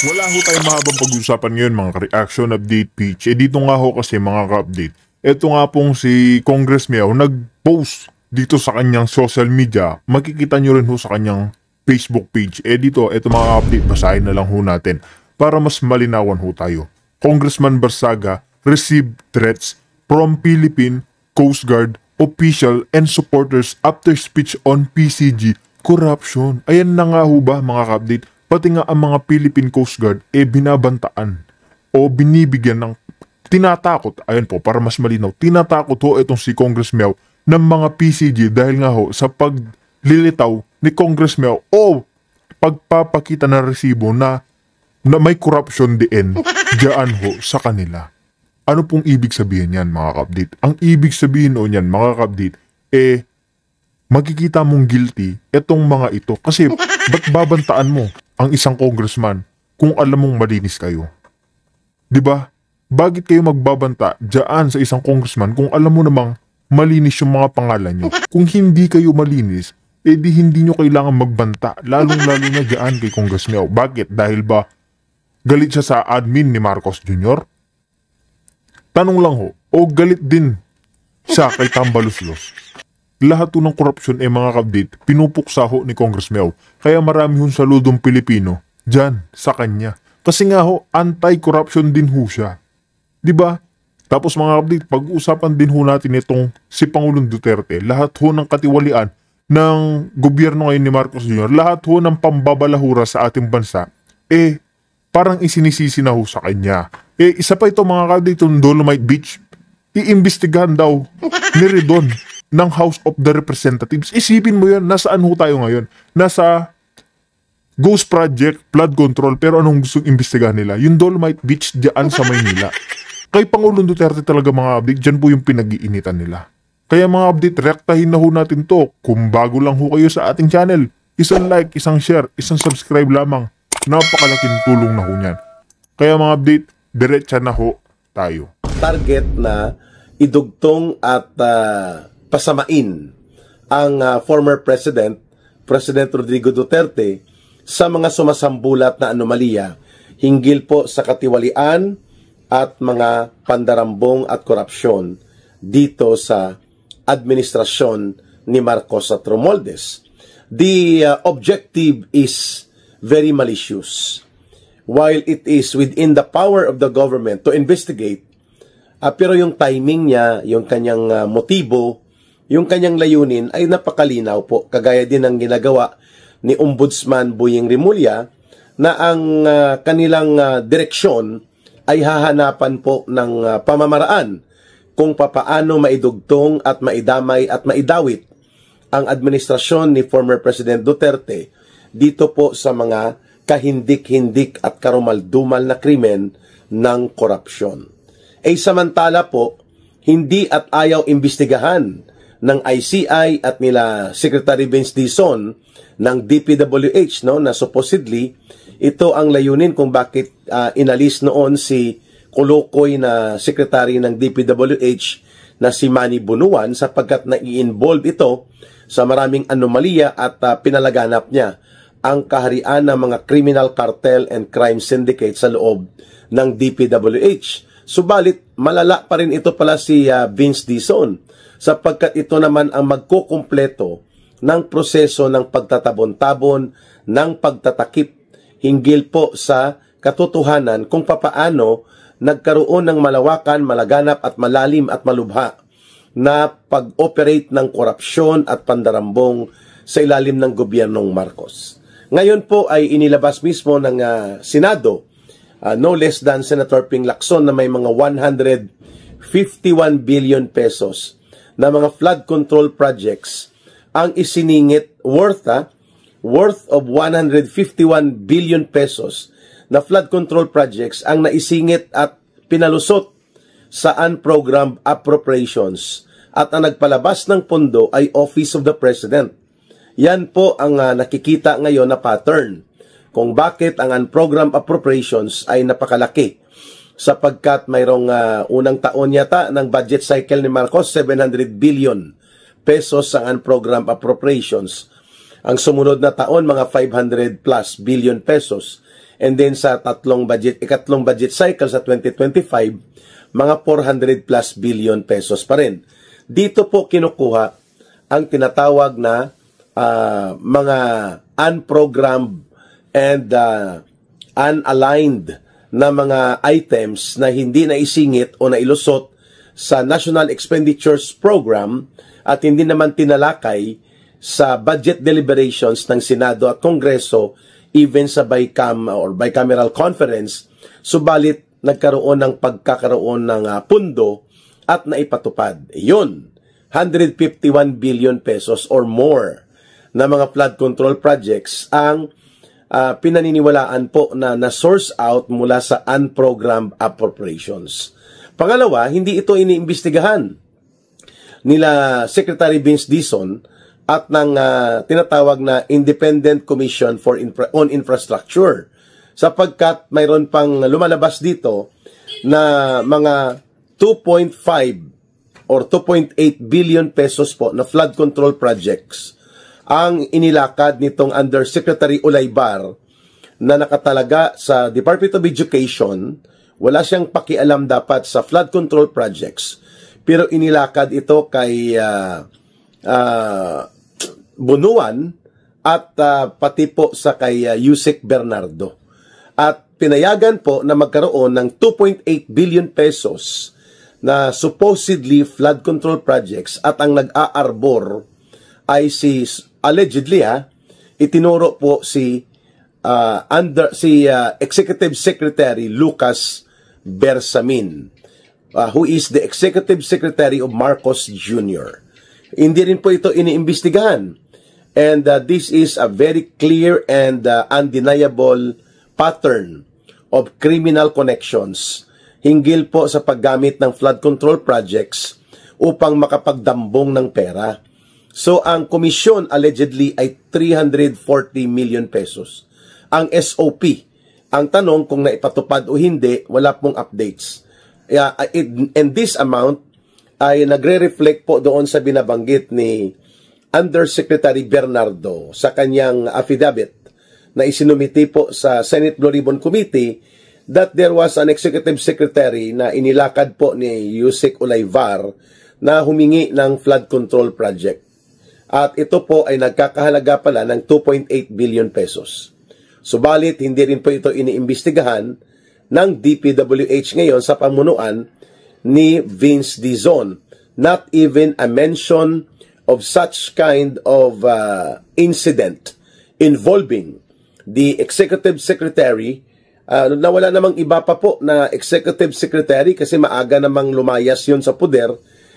Wala ho tayong mahabang pag-usapan ngayon mga ka-reaction update pitch. Dito nga ho kasi mga ka-update. Ito nga pong si Congress Miao nag-post dito sa kanyang social media. Makikita nyo rin ho sa kanyang Facebook page. Dito, ito mga update, basahin na lang ho natin para mas malinawan ho tayo. Congressman Barsaga received threats from Philippine Coast Guard official and supporters after speech on PCG corruption. Ayan na nga ho ba mga ka-update? Pati nga ang mga Philippine Coast Guard binabantaan o binibigyan ng tinatakot, ayan po para mas malinaw, tinatakot ho itong si Congress Miao ng mga PCG dahil nga ho sa paglilitaw ni Congress Miao o pagpapakita ng resibo na may corruption din dyan ho sa kanila. Ano pong ibig sabihin yan mga ka-update? Ang ibig sabihin o niyan mga ka-update, magkikita mong guilty itong mga ito kasi ba't babantaan mo ang isang congressman kung alam mong malinis kayo? 'Di ba? Bakit kayo magbabanta diyan sa isang congressman kung alam mo namang malinis yung mga pangalan nyo? Kung hindi kayo malinis, di hindi nyo kailangan magbanta, lalong-lalo na diyan kay Congress Miao. Bakit? Dahil ba galit siya sa admin ni Marcos Jr.? Tanong lang ho, o galit din siya kay Tambaluslos? Lahat ng korupsyon mga kabdit, pinupuksa ho ni Congress Miao. Kaya marami hong saludong Pilipino dyan sa kanya. Kasi nga ho, anti-corruption din ho siya. Diba? Tapos mga kabdit, pag-uusapan din ho natin itong si Pangulong Duterte. Lahat ho ng katiwalian ng gobyerno ngayon ni Marcos Jr., lahat ho ng pambabalahura sa ating bansa, parang isinisisi na ho sa kanya. Isa pa ito mga kabdit, itong Dolomite Beach, iimbestigahan daw ni Redon ng House of the Representatives. Isipin mo yan, nasaan ho tayo ngayon? Nasa Ghost Project, flood control, pero anong gustong imbestigahan nila? Yung Dolomite Beach dyan sa Maynila. Kay Pangulong Duterte talaga mga update, dyan po yung pinag-iinitan nila. Kaya mga update, rektahin na ho natin to. Kung bago lang ho kayo sa ating channel, isang like, isang share, isang subscribe lamang. Napakalaking tulong na ho niyan. Kaya mga update, diretsa na ho tayo. Target na idugtong at pasamain ang former President Rodrigo Duterte sa mga sumasambulat na anomalya hinggil po sa katiwalian at mga pandarambong at korupsyon dito sa administrasyon ni Marcos at Romualdez. The objective is very malicious. While it is within the power of the government to investigate, pero yung timing niya, yung kanyang motibo, yung kanyang layunin ay napakalinaw po. Kagaya din ng ginagawa ni Ombudsman Boyeng Rimulya na ang kanilang direksyon ay hahanapan po ng pamamaraan kung papaano maidugtong at maidamay at maidawit ang administrasyon ni former President Duterte dito po sa mga kahindik-hindik at karumal-dumal na krimen ng korupsyon. Samantala po, hindi at ayaw imbestigahan ng ICI at nila Secretary Vince Dizon ng DPWH na supposedly ito ang layunin kung bakit inalis noon si kulukoy na Secretary ng DPWH na si Manny Bunuan sapagkat nai-involve ito sa maraming anomalya at pinalaganap niya ang kaharian ng mga criminal cartel and crime syndicate sa loob ng DPWH. Subalit, malala pa rin ito pala si Vince Dizon sapagkat ito naman ang magkukumpleto ng proseso ng pagtatabon-tabon, ng pagtatakip hinggil po sa katotohanan kung papaano nagkaroon ng malawakan, malaganap at malalim at malubha na pag-operate ng korupsyon at pandarambong sa ilalim ng gobyernong Marcos. Ngayon po ay inilabas mismo ng Senado, no less than Senator Ping Lacson na may mga 151 billion pesos na mga flood control projects ang isiningit worth of 151 billion pesos na flood control projects ang naisingit at pinalusot sa unprogrammed appropriations at ang nagpalabas ng pondo ay Office of the President. Yan po ang nakikita ngayon na pattern kung bakit ang unprogrammed appropriations ay napakalaki sapagkat mayroong unang taon yata ng budget cycle ni Marcos 700 billion pesos ang unprogrammed appropriations. Ang sumunod na taon mga 500 plus billion pesos. And then sa ikatlong budget cycle sa 2025, mga 400 plus billion pesos pa rin. Dito po kinukuha ang tinatawag na mga unprogrammed and unaligned na mga items na hindi naisingit o nailusot sa National Expenditures Program at hindi naman tinalakay sa budget deliberations ng Senado at Kongreso, even sa bicameral conference, subalit nagkaroon ng pagkakaroon ng pundo at naipatupad. Yun, 151 billion pesos or more na mga flood control projects ang pinaniniwalaan po na na-source out mula sa unprogrammed appropriations. Pangalawa, hindi ito iniimbestigahan nila Secretary Vince Dizon at ng tinatawag na Independent Commission on Infrastructure, sapagkat mayroon pang lumalabas dito na mga 2.5 or 2.8 billion pesos po na flood control projects ang inilakad nitong Undersecretary Ulaybar na nakatalaga sa Department of Education. Wala siyang pakialam dapat sa flood control projects, pero inilakad ito kay Bunuan at pati po sa kay Yusek Bernardo. At pinayagan po na magkaroon ng 2.8 billion pesos na supposedly flood control projects, at ang nag-aarbor ay allegedly itinuro po si Executive Secretary Lucas Bersamin, who is the Executive Secretary of Marcos Jr. Hindi rin po ito iniimbestigahan. And this is a very clear and undeniable pattern of criminal connections hinggil po sa paggamit ng flood control projects upang makapagdambong ng pera. So, ang komisyon allegedly ay 340 million pesos. Ang SOP, ang tanong kung naipatupad o hindi, wala pong updates. And this amount ay nagre-reflect po doon sa binabanggit ni Undersecretary Bernardo sa kanyang affidavit na isinumiti po sa Senate Blue Ribbon Committee that there was an executive secretary na inilakad po ni Yusek Ulaybar na humingi ng flood control project. At ito po ay nagkakahalaga pala ng 2.8 billion pesos. Subalit, hindi rin po ito iniimbestigahan ng DPWH ngayon sa pamunuan ni Vince Dizon. Not even a mention of such kind of incident involving the executive secretary. Nawala namang iba pa po na executive secretary kasi maaga namang lumayas yun sa poder,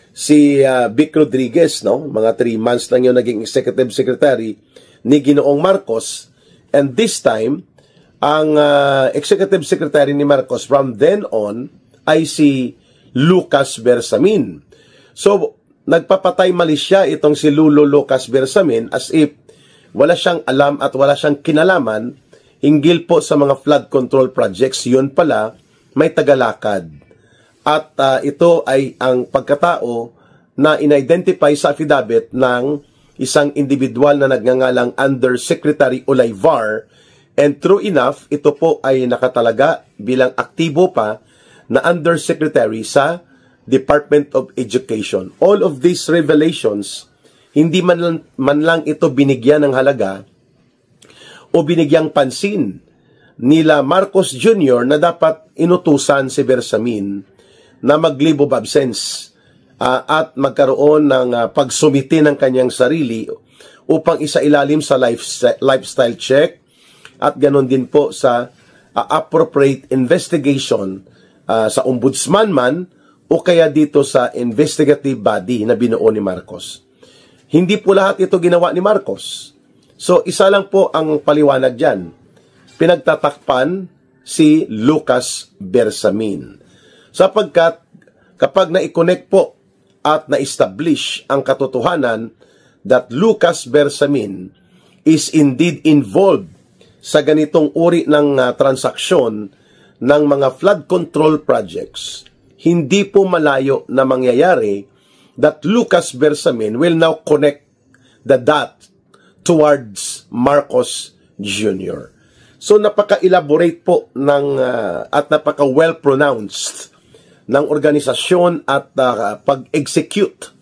si Vic Rodriguez, no? Mga 3 months lang yun naging executive secretary ni Ginoong Marcos. And this time, ang executive secretary ni Marcos from then on ay si Lucas Bersamin. So, nagpapatay mali siya itong si Lulo Lucas Bersamin as if wala siyang alam at wala siyang kinalaman hinggil po sa mga flood control projects. Yun pala, may tagalakad. At ito ay ang pagkatao na in-identify sa affidavit ng isang individual na nagngangalang Undersecretary Ulaybar. And true enough, ito po ay nakatalaga bilang aktibo pa na Undersecretary sa Department of Education. All of these revelations, hindi man lang ito binigyan ng halaga o binigyang pansin nila Marcos Jr. na dapat inutusan si Bersamin na mag-leave of absence at magkaroon ng pagsumiti ng kanyang sarili upang isailalim sa lifestyle check at ganon din po sa appropriate investigation sa ombudsman man o kaya dito sa investigative body na binuo ni Marcos. Hindi po lahat ito ginawa ni Marcos. So, isa lang po ang paliwanag dyan. Pinagtatakpan si Lucas Bersamin. Sapagkat kapag na-connect po at na-establish ang katotohanan that Lucas Bersamin is indeed involved sa ganitong uri ng transaksyon ng mga flood control projects, hindi po malayo na mangyayari that Lucas Bersamin will now connect the dot towards Marcos Jr. So napaka-elaborate po ng at napaka-well-pronounced ng organisasyon at pag-execute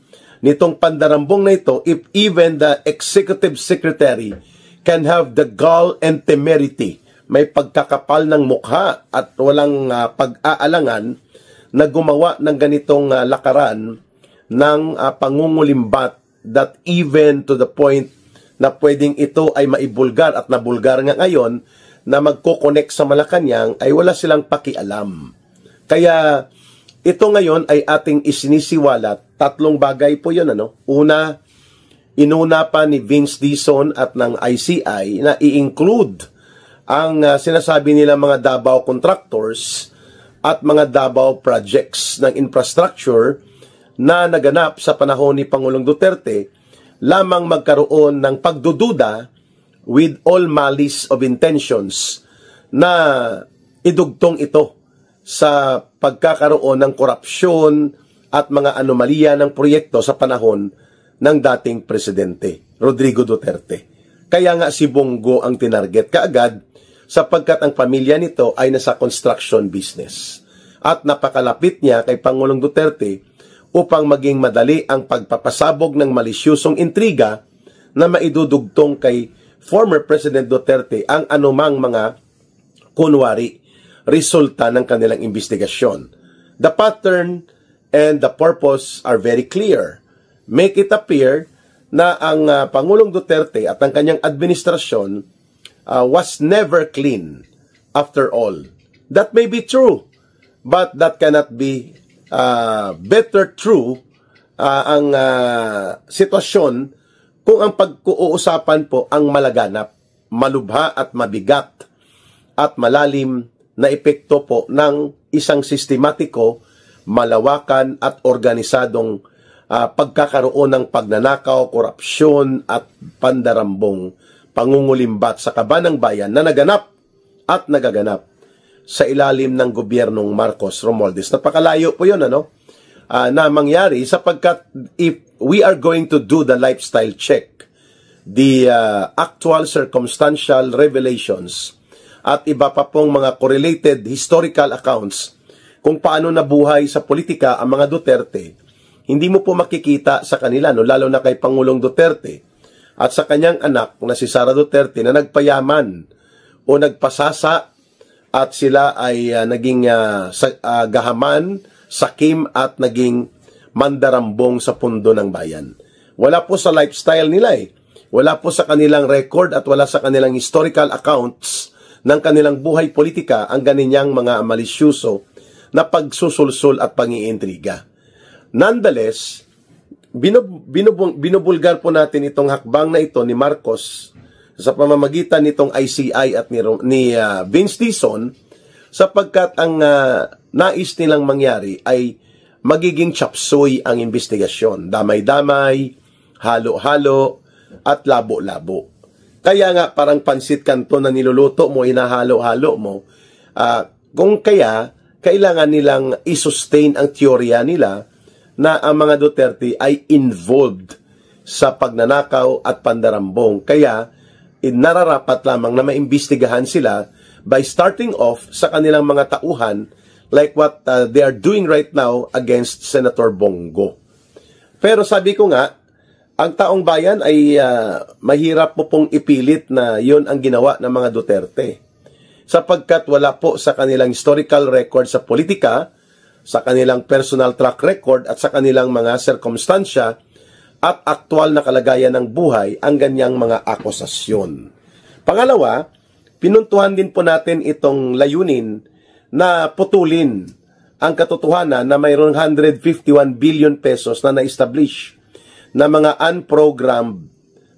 nitong pandarambong na ito, if even the executive secretary can have the gall and temerity, may pagkakapal ng mukha at walang pag-aalangan na gumawa ng ganitong lakaran ng pangungulimbat, that even to the point na pwedeng ito ay maibulgar at nabulgar nga ngayon na magko-connect sa Malacanang ay wala silang pakialam. Kaya ito ngayon ay ating isinisiwalat. Tatlong bagay po yun. Una, inuna pa ni Vince Dizon at ng ICI na i-include ang sinasabi nila mga Davao contractors at mga Davao projects ng infrastructure na naganap sa panahon ni Pangulong Duterte, lamang magkaroon ng pagdududa with all malice of intentions na idugtong ito sa pagkakaroon ng korupsyon at mga anomalya ng proyekto sa panahon ng dating presidente, Rodrigo Duterte. Kaya nga si Bongo ang tinarget kaagad sapagkat ang pamilya nito ay nasa construction business. At napakalapit niya kay Pangulong Duterte upang maging madali ang pagpapasabog ng malisyusong intriga na maidudugtong kay former President Duterte ang anumang mga kunwari resulta ng kanilang investigasyon. The pattern and the purpose are very clear. Make it appear na ang Pangulong Duterte at ang kanyang administrasyon was never clean after all. That may be true, but that cannot be better true ang sitwasyon kung ang pag-uusapan po ang malaganap, malubha at mabigat at malalim na epekto po ng isang sistematiko, malawakan at organisadong pagkakaroon ng pagnanakaw, korupsyon at pandarambong pangungulimbat sa kaban ng bayan na naganap at nagaganap sa ilalim ng gobyernong Marcos Romualdez. Napakalayo po yun, na mangyari sapagkat if we are going to do the lifestyle check, the actual circumstantial revelations at iba pa pong mga correlated historical accounts kung paano nabuhay sa politika ang mga Duterte, hindi mo po makikita sa kanila, lalo na kay Pangulong Duterte at sa kanyang anak na si Sara Duterte na nagpayaman o nagpasasa at sila ay naging gahaman, sakim at naging mandarambong sa pundo ng bayan. Wala po sa lifestyle nila Wala po sa kanilang record at wala sa kanilang historical accounts ng kanilang buhay politika ang ganiyang mga malisyuso na pagsusulsul at pangiintriga. Nonetheless, binubulgar po natin itong hakbang na ito ni Marcos sa pamamagitan nitong ICI at ni Vince Dizon sapagkat ang nais nilang mangyari ay magiging chapsuy ang investigasyon. Damay-damay, halo-halo, at labo-labo. Kaya nga parang pansit kanto na niluluto mo, inahalo-halo mo. Kung kaya, kailangan nilang i-sustain ang teorya nila na ang mga Duterte ay involved sa pagnanakaw at pandarambong. Kaya, nararapat lamang na maimbestigahan sila by starting off sa kanilang mga tauhan like what they are doing right now against Senator Bongo. Pero sabi ko nga, ang taong bayan ay mahirap mo pong ipilit na yon ang ginawa ng mga Duterte. Sapagkat wala po sa kanilang historical record sa politika, sa kanilang personal track record at sa kanilang mga sirkumstansya at aktual na kalagayan ng buhay ang ganyang mga akusasyon. Pangalawa, pinuntuhan din po natin itong layunin na putulin ang katotohanan na mayroong 151 billion pesos na na-establish na mga unprogrammed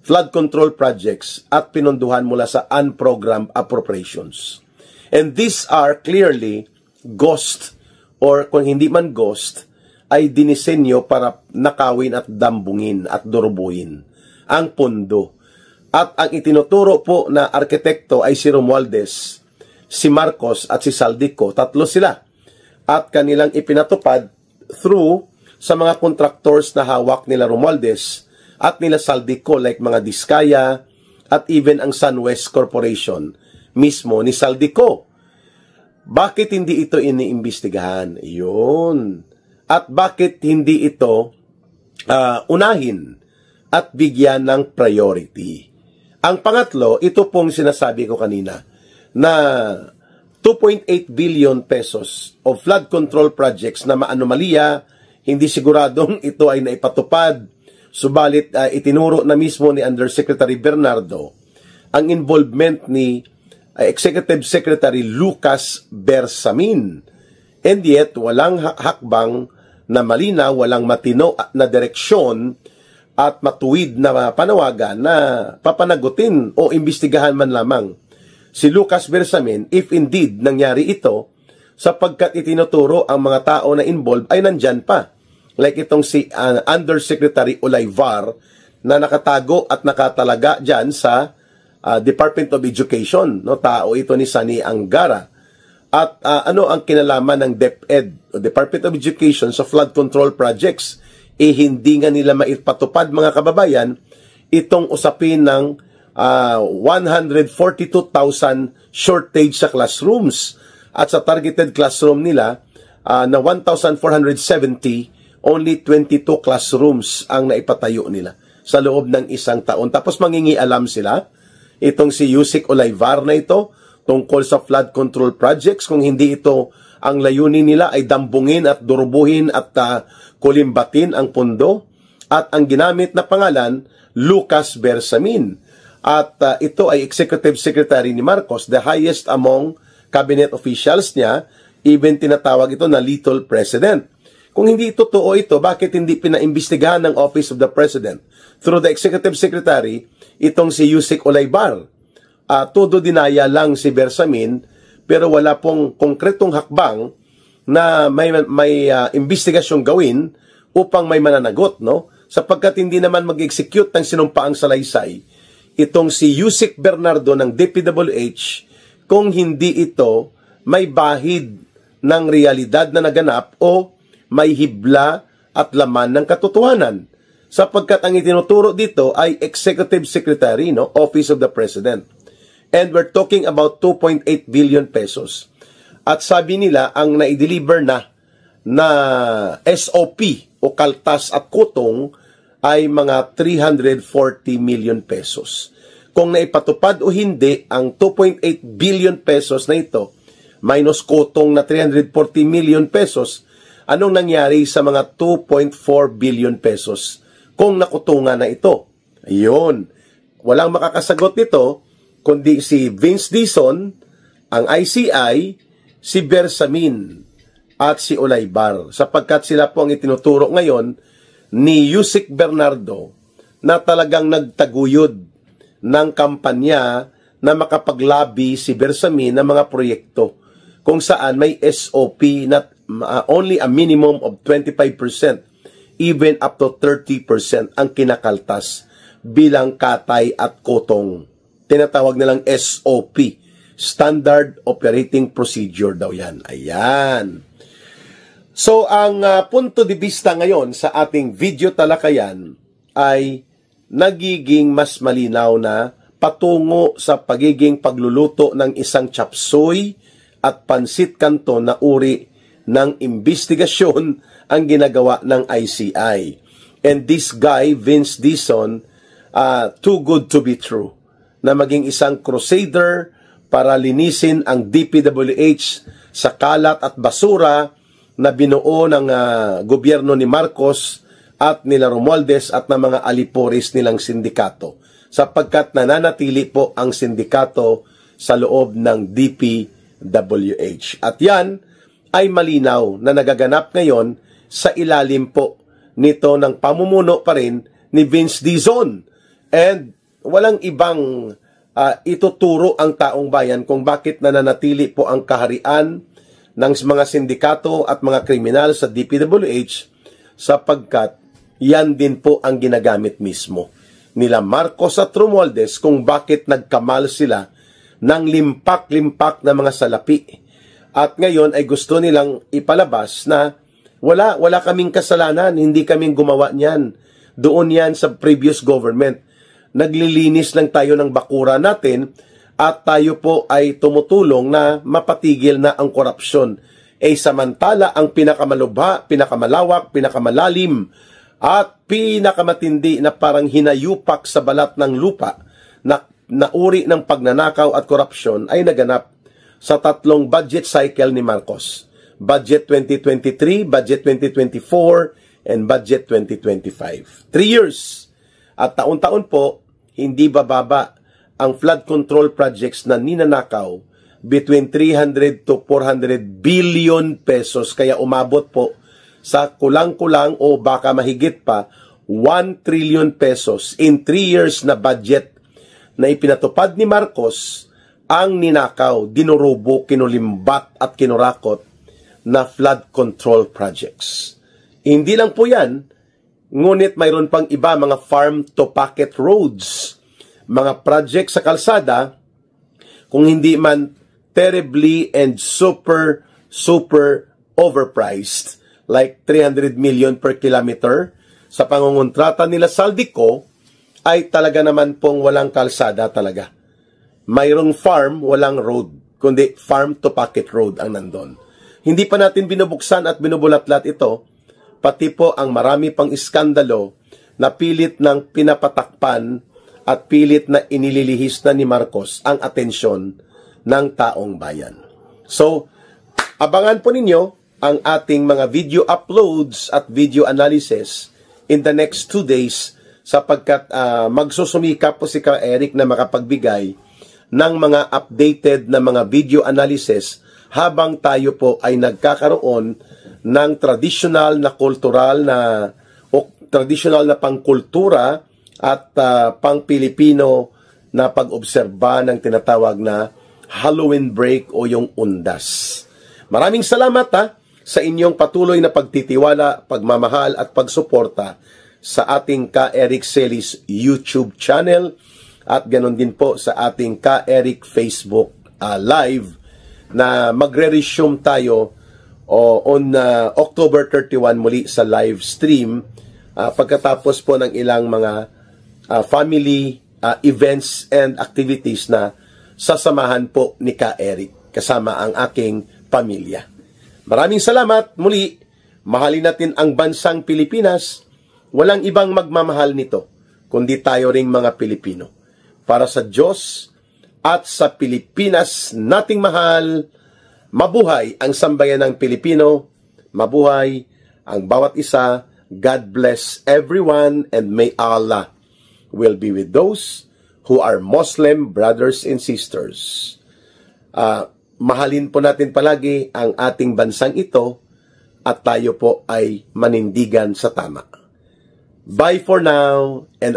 flood control projects at pinunduhan mula sa unprogrammed appropriations. And these are clearly ghost or kung hindi man ghost, ay dinisenyo para nakawin at dambungin at durubuin ang pondo. At ang itinuturo po na arkitekto ay si Romualdez, si Marcos at si Saldico. Tatlo sila. At kanilang ipinatupad through sa mga contractors na hawak nila Romualdez at nila Saldico like mga Diskaya at even ang SunWest Corporation. mismo ni Saldico. Bakit hindi ito iniimbestigahan? Yun. At bakit hindi ito unahin at bigyan ng priority? Ang pangatlo, ito pong sinasabi ko kanina, na 2.8 billion pesos of flood control projects na maanomalya, hindi siguradong ito ay naipatupad, subalit itinuro na mismo ni Undersecretary Bernardo ang involvement ni Executive Secretary Lucas Bersamin. And yet, walang hakbang na malinaw, walang matino na direksyon at matuwid na panawagan na papanagutin o imbestigahan man lamang si Lucas Bersamin if indeed nangyari ito, sapagkat itinuturo ang mga tao na involved ay nandyan pa. Like itong si Undersecretary Olayvar na nakatago at nakatalaga dyan sa Department of Education. No? Tao ito ni Sani Angara. At ano ang kinalaman ng DepEd, o Department of Education, sa flood control projects? Hindi nga nila maipatupad, mga kababayan, itong usapin ng 142,000 shortage sa classrooms. At sa targeted classroom nila, na 1,470, only 22 classrooms ang naipatayo nila sa loob ng isang taon. Tapos mangingialam sila, itong si Yusik Olayvar na ito, tungkol sa flood control projects, kung hindi ito ang layunin nila ay dambungin at durubuhin at kulimbatin ang pondo. At ang ginamit na pangalan, Lucas Bersamin. At ito ay Executive Secretary ni Marcos, the highest among cabinet officials niya, even tinatawag ito na Little President. Kung hindi totoo ito, bakit hindi pinaimbestigahan ng Office of the President through the Executive Secretary itong si Yusik Olayvar? Todo dinaya lang si Bersamin, pero wala pong konkretong hakbang na may investigasyong gawin upang may mananagot, no? Sapagkat hindi naman mag-execute ng sinumpaang salaysay itong si Yusik Bernardo ng DPWH kung hindi ito may bahid ng realidad na naganap o may hibla at laman ng katotohanan. Sapagkat ang itinuturo dito ay Executive Secretary, no? Office of the President. And we're talking about 2.8 billion pesos. At sabi nila, ang na-deliver na SOP o kaltas at kutong ay mga 340 million pesos. Kung naipatupad o hindi, ang 2.8 billion pesos na ito, minus kutong na 340 million pesos, anong nangyari sa mga 2.4 billion pesos kung nakutungan na ito? Ayun. Walang makakasagot nito kundi si Vince Dizon, ang ICI, si Bersamin, at si Olayvar. Sapagkat sila po ang itinuturo ngayon ni Yusik Bernardo na talagang nagtaguyod ng kampanya na makapaglabi si Bersamin ng mga proyekto kung saan may SOP na only a minimum of 25%, even up to 30% ang kinakaltas bilang katay at kotong. Tinatawag nilang SOP, Standard Operating Procedure daw yan. Ayan. So, ang punto de vista ngayon sa ating video talakayan ay nagiging mas malinaw na patungo sa pagiging pagluluto ng isang chapsuy at pansit canton na uri ng investigasyon ang ginagawa ng ICI. And this guy, Vince Dizon, too good to be true, na maging isang crusader para linisin ang DPWH sa kalat at basura na binuo ng gobyerno ni Marcos at nila Romualdez at ng mga aliporis nilang sindikato, sapagkat nananatili po ang sindikato sa loob ng DPWH. At yan ay malinaw na nagaganap ngayon sa ilalim po nito ng pamumuno pa rin ni Vince Dizon. And walang ibang ituturo ang taong bayan kung bakit nananatili po ang kaharian ng mga sindikato at mga kriminal sa DPWH, sapagkat yan din po ang ginagamit mismo nila Marcos at Romualdez kung bakit nagkamal sila ng limpak-limpak na mga salapi. At ngayon ay gusto nilang ipalabas na wala kaming kasalanan, hindi kaming gumawa niyan. Doon yan sa previous government. Naglilinis lang tayo ng bakura natin at tayo po ay tumutulong na mapatigil na ang korupsyon. Samantala ang pinakamalubha, pinakamalawak, pinakamalalim at pinakamatindi na parang hinayupak sa balat ng lupa na uri ng pagnanakaw at korupsyon ay naganap sa tatlong budget cycle ni Marcos. Budget 2023, Budget 2024, and Budget 2025. 3 years. At taon-taon po, hindi bababa ang flood control projects na ninanakaw between 300 to 400 billion pesos. Kaya umabot po sa kulang-kulang o baka mahigit pa 1 trillion pesos in 3 years na budget na ipinatupad ni Marcos ang ninakaw, dinurubo, kinulimbat at kinurakot na flood control projects. Hindi lang po yan, ngunit mayroon pang iba, mga farm to pocket roads, mga project sa kalsada, kung hindi man terribly and super overpriced, like 300 million per kilometer, sa pangungontrata nila Saldico, ay talaga naman pong walang kalsada talaga. Mayroong farm, walang road, kundi farm to pocket road ang nandun. Hindi pa natin binubuksan at binubulatlat ito, pati po ang marami pang iskandalo na pilit ng pinapatakpan at pilit na inililihis na ni Marcos ang atensyon ng taong bayan. So, abangan po ninyo ang ating mga video uploads at video analysis in the next 2 days sapagkat magsusumikap po si Ka Eric na makapagbigay ng mga updated na mga video analysis habang tayo po ay nagkakaroon ng traditional na kultural na o traditional na pangkultura at pang-Pilipino na pag-obserba ng tinatawag na Halloween break o yung undas. Maraming salamat sa inyong patuloy na pagtitiwala, pagmamahal at pagsuporta sa ating Ka Eric Celis YouTube channel at ganon din po sa ating Ka Eric Facebook live na magre-resume tayo on October 31 muli sa live stream pagkatapos po ng ilang mga family events and activities na sasamahan po ni Ka Eric kasama ang aking pamilya. Maraming salamat muli. Mahalin natin ang bansang Pilipinas. Walang ibang magmamahal nito kundi tayo ring mga Pilipino. Para sa Diyos at sa Pilipinas nating mahal, mabuhay ang sambayan ng Pilipino, mabuhay ang bawat isa. God bless everyone and may Allah will be with those who are Muslim brothers and sisters. Mahalin po natin palagi ang ating bansang ito at tayo po ay manindigan sa tama. Bye for now and